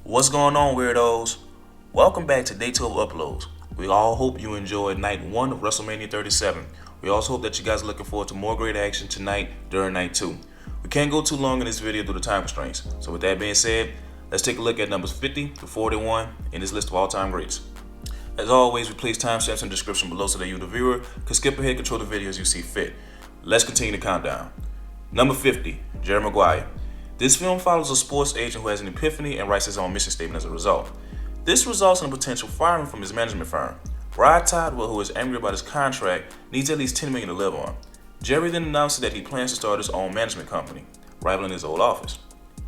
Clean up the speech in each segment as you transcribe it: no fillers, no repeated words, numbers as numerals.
What's going on, weirdos? Welcome back to day 2 of uploads. We all hope you enjoyed night 1 of WrestleMania 37. We also hope that you guys are looking forward to more great action tonight during night 2. We can't go too long in this video due to time constraints. So with that being said, let's take a look at numbers 50 to 41 in this list of all-time greats. As always, we place timestamps in the description below so that you, the viewer, can skip ahead and control the video as you see fit. Let's continue the countdown. Number 50, Jerry Maguire. This film follows a sports agent who has an epiphany and writes his own mission statement as a result. This results in a potential firing from his management firm. Rod Tidwell, who is angry about his contract, needs at least $10 million to live on. Jerry then announces that he plans to start his own management company, rivaling his old office.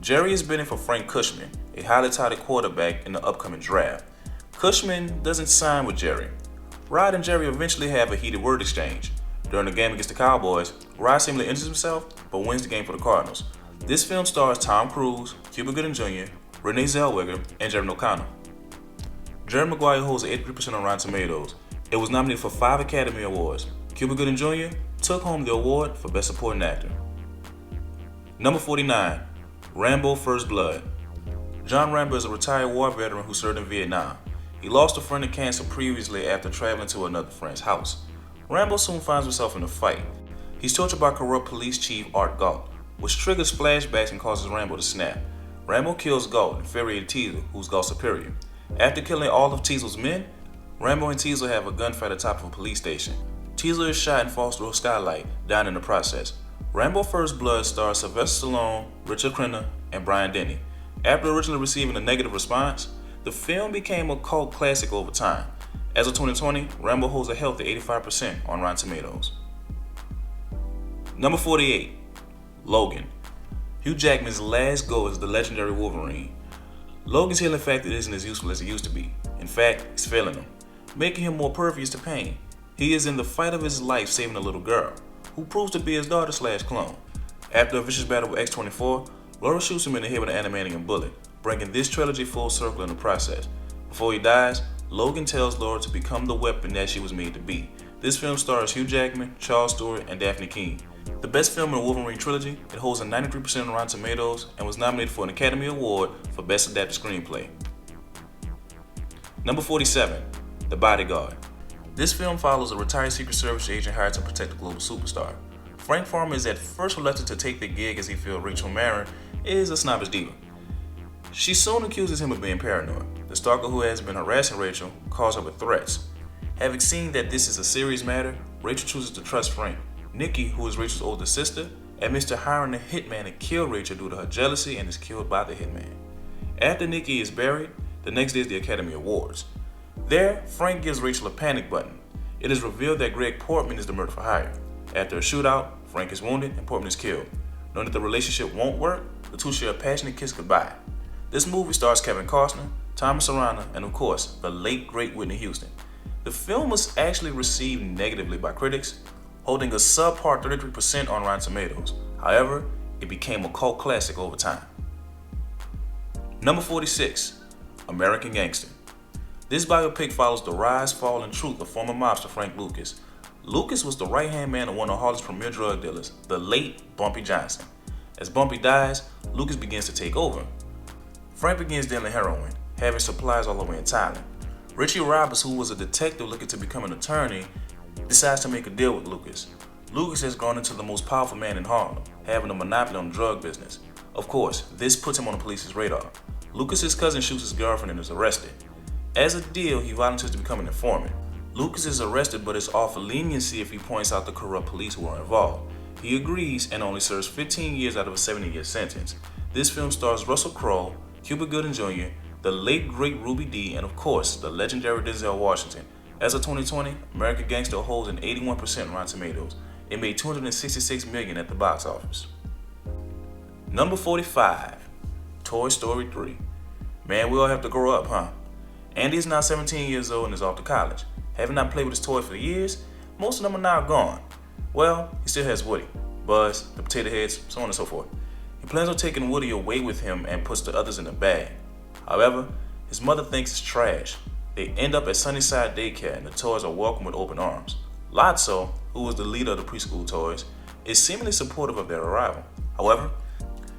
Jerry is bidding for Frank Cushman, a highly touted quarterback in the upcoming draft. Cushman doesn't sign with Jerry. Rod and Jerry eventually have a heated word exchange. During the game against the Cowboys, Rod seemingly injures himself but wins the game for the Cardinals. This film stars Tom Cruise, Cuba Gooding Jr., Renee Zellweger, and Jerry O'Connell. Jerry Maguire holds 83% on Rotten Tomatoes. It was nominated for 5 Academy Awards. Cuba Gooding Jr. took home the award for Best Supporting Actor. Number 49, Rambo First Blood. John Rambo is a retired war veteran who served in Vietnam. He lost a friend to cancer previously after traveling to another friend's house. Rambo soon finds himself in a fight. He's tortured by corrupt police chief Art Galt, which triggers flashbacks and causes Rambo to snap. Rambo kills Galt, infuriated Teasel, who's Galt's superior. After killing all of Teasel's men, Rambo and Teasel have a gunfight atop of a police station. Teasel is shot and falls through a skylight, dying in the process. Rambo First Blood stars Sylvester Stallone, Richard Crenna, and Brian Denny. After originally receiving a negative response, the film became a cult classic over time. As of 2020, Rambo holds a healthy 85% on Rotten Tomatoes. Number 48, Logan. Hugh Jackman's last go as the legendary Wolverine. Logan's healing factor isn't as useful as it used to be. In fact, it's failing him, making him more pervious to pain. He is in the fight of his life saving a little girl, who proves to be his daughter/clone. After a vicious battle with X-24, Laura shoots him in the head with an adamantium bullet, bringing this trilogy full circle in the process. Before he dies, Logan tells Laura to become the weapon that she was made to be. This film stars Hugh Jackman, Charles Stewart, and Daphne Keane. The best film in the Wolverine trilogy, it holds a 93% on Rotten Tomatoes and was nominated for an Academy Award for Best Adapted Screenplay. Number 47, The Bodyguard. This film follows a retired Secret Service agent hired to protect a global superstar. Frank Farmer is at first reluctant to take the gig as he feels Rachel Marin is a snobbish diva. She soon accuses him of being paranoid. The stalker who has been harassing Rachel calls her with threats. Having seen that this is a serious matter, Rachel chooses to trust Frank. Nikki, who is Rachel's older sister, admits to hiring a hitman to kill Rachel due to her jealousy and is killed by the hitman. After Nikki is buried, the next day is the Academy Awards. There, Frank gives Rachel a panic button. It is revealed that Greg Portman is the murderer for hire. After a shootout, Frank is wounded and Portman is killed. Knowing that the relationship won't work, the two share a passionate kiss goodbye. This movie stars Kevin Costner, Thomas Arana, and of course, the late great Whitney Houston. The film was actually received negatively by critics, holding a subpar 33% on Rotten Tomatoes. However, it became a cult classic over time. Number 46, American Gangster. This biopic follows the rise, fall, and truth of former mobster Frank Lucas. Lucas was the right-hand man of one of Harlem's premier drug dealers, the late Bumpy Johnson. As Bumpy dies, Lucas begins to take over. Frank begins dealing heroin, having supplies all the way in Thailand. Richie Roberts, who was a detective looking to become an attorney, decides to make a deal with Lucas. Lucas has grown into the most powerful man in Harlem, having a monopoly on the drug business. Of course, this puts him on the police's radar. Lucas's cousin shoots his girlfriend and is arrested. As a deal, he volunteers to become an informant. Lucas is arrested but is offered leniency if he points out the corrupt police who are involved. He agrees and only serves 15 years out of a 70-year sentence. This film stars Russell Crowe, Cuba Gooding Jr., the late great Ruby Dee, and of course, the legendary Denzel Washington. As of 2020, American Gangster holds an 81% on Rotten Tomatoes. It made $266 million at the box office. Number 45, Toy Story 3. Man, we all have to grow up, huh? Andy is now 17 years old and is off to college. Having not played with his toys for years, most of them are now gone. Well, he still has Woody, Buzz, the Potato Heads, so on and so forth. He plans on taking Woody away with him and puts the others in a bag. However, his mother thinks it's trash. They end up at Sunnyside Daycare and the toys are welcomed with open arms. Lotso, who was the leader of the preschool toys, is seemingly supportive of their arrival. However,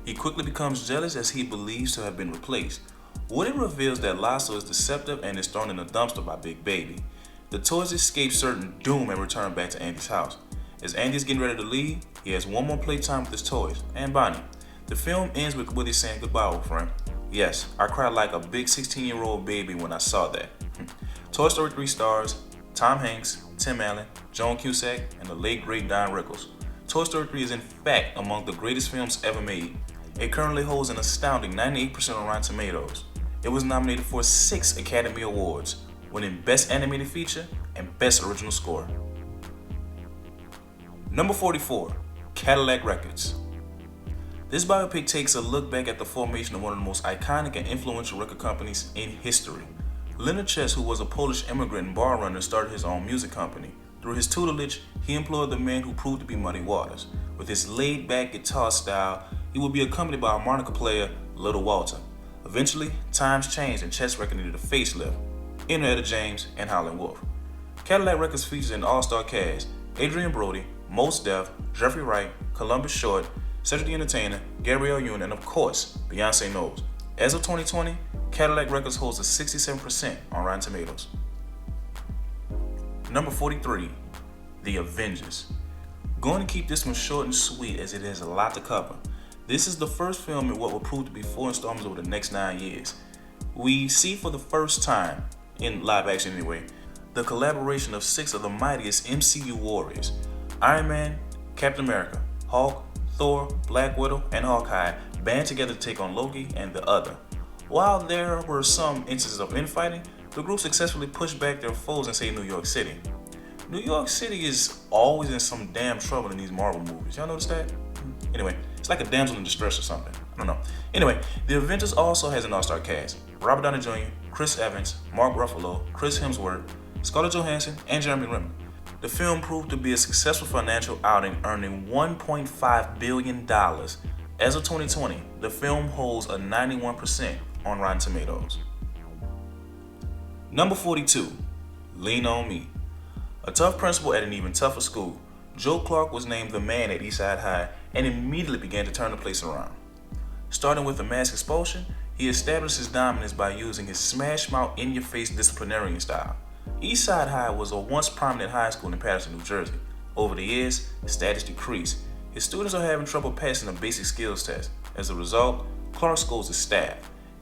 he quickly becomes jealous as he believes to have been replaced. Woody reveals that Lasso is deceptive and is thrown in a dumpster by Big Baby. The toys escape certain doom and return back to Andy's house. As Andy is getting ready to leave, he has one more playtime with his toys and Bonnie. The film ends with Woody saying goodbye, old friend. Yes, I cried like a big 16-year-old baby when I saw that. Toy Story 3 stars Tom Hanks, Tim Allen, Joan Cusack, and the late great Don Rickles. Toy Story 3 is in fact among the greatest films ever made. It currently holds an astounding 98% on Rotten Tomatoes. It was nominated for 6 Academy Awards, winning Best Animated Feature and Best Original Score. Number 44, Cadillac Records. This biopic takes a look back at the formation of one of the most iconic and influential record companies in history. Leonard Chess, who was a Polish immigrant and bar runner, started his own music company. Through his tutelage, he employed the man who proved to be Muddy Waters. With his laid-back guitar style, he would be accompanied by a harmonica player, Little Walter. Eventually, times changed and Chess record needed a facelift. Enter Etta James and Howlin' Wolf. Cadillac Records features an all-star cast: Adrian Brody, Mos Def, Jeffrey Wright, Columbus Short, Cedric the Entertainer, Gabrielle Union, and of course, Beyonce Knowles. As of 2020, Cadillac Records holds a 67% on Rotten Tomatoes. Number 43, The Avengers. Going to keep this one short and sweet as it has a lot to cover. This is the first film in what will prove to be 4 installments over the next 9 years. We see for the first time, in live action anyway, the collaboration of 6 of the mightiest MCU warriors: Iron Man, Captain America, Hulk, Thor, Black Widow, and Hawkeye band together to take on Loki and the Other. While there were some instances of infighting, the group successfully pushed back their foes and saved New York City. New York City is always in some damn trouble in these Marvel movies. Y'all notice that? Anyway, it's like a damsel in distress or something. I don't know. Anyway, The Avengers also has an all-star cast: Robert Downey Jr., Chris Evans, Mark Ruffalo, Chris Hemsworth, Scarlett Johansson, and Jeremy Renner. The film proved to be a successful financial outing, earning $1.5 billion. As of 2020, the film holds a 91% on Rotten Tomatoes. Number 42, Lean On Me. A tough principal at an even tougher school, Joe Clark was named the man at Eastside High and immediately began to turn the place around. Starting with a mass expulsion, he established his dominance by using his smash-mouth, in-your-face disciplinarian style. Eastside High was a once prominent high school in Patterson, New Jersey. Over the years, his status decreased. His students are having trouble passing the basic skills test. As a result, Clark scolds his staff.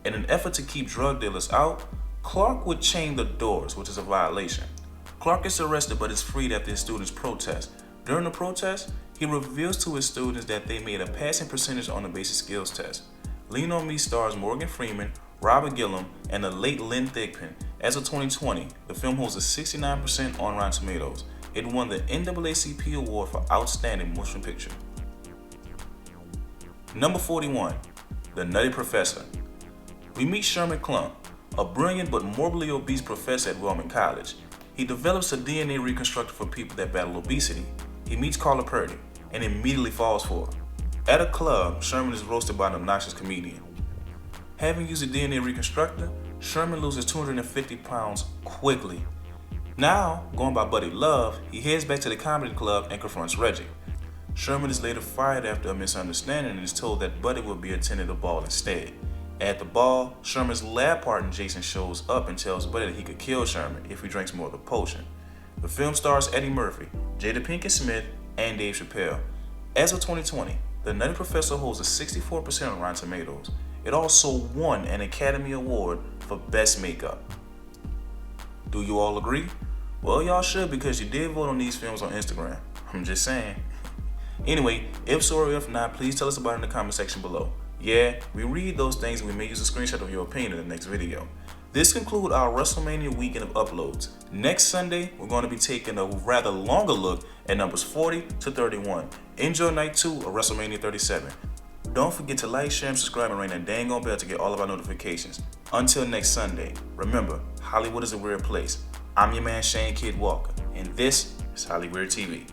In an effort to keep drug dealers out, Clark would chain the doors, which is a violation. Clark gets arrested but is freed after his students protest. During the protest, he reveals to his students that they made a passing percentage on the basic skills test. Lean On Me stars Morgan Freeman, Robert Gillum, and the late Lynn Thigpen. As of 2020, the film holds a 69% on Rotten Tomatoes. It won the NAACP Award for Outstanding Motion Picture. Number 41, The Nutty Professor. We meet Sherman Klump, a brilliant but morbidly obese professor at Wellman College. He develops a DNA reconstructor for people that battle obesity. He meets Carla Purdy and immediately falls for her. At a club, Sherman is roasted by an obnoxious comedian. Having used a DNA reconstructor, Sherman loses 250 pounds quickly. Now, going by Buddy Love, he heads back to the comedy club and confronts Reggie. Sherman is later fired after a misunderstanding and is told that Buddy will be attending the ball instead. At the ball, Sherman's lab partner Jason shows up and tells Buddy that he could kill Sherman if he drinks more of the potion. The film stars Eddie Murphy, Jada Pinkett Smith, and Dave Chappelle. As of 2020, The Nutty Professor holds a 64% on Rotten Tomatoes. It also won an Academy Award for Best Makeup. Do you all agree? Well, y'all should, because you did vote on these films on Instagram. I'm just saying. Anyway, if so or if not, please tell us about it in the comment section below. Yeah, we read those things and we may use a screenshot of your opinion in the next video. This concludes our WrestleMania weekend of uploads. Next Sunday, we're going to be taking a rather longer look at numbers 40 to 31. Enjoy night 2 of WrestleMania 37. Don't forget to like, share, and subscribe, and ring that dang on bell to get all of our notifications. Until next Sunday, remember, Hollywood is a weird place. I'm your man Shane Kid Walker, and this is HollyWeird TV.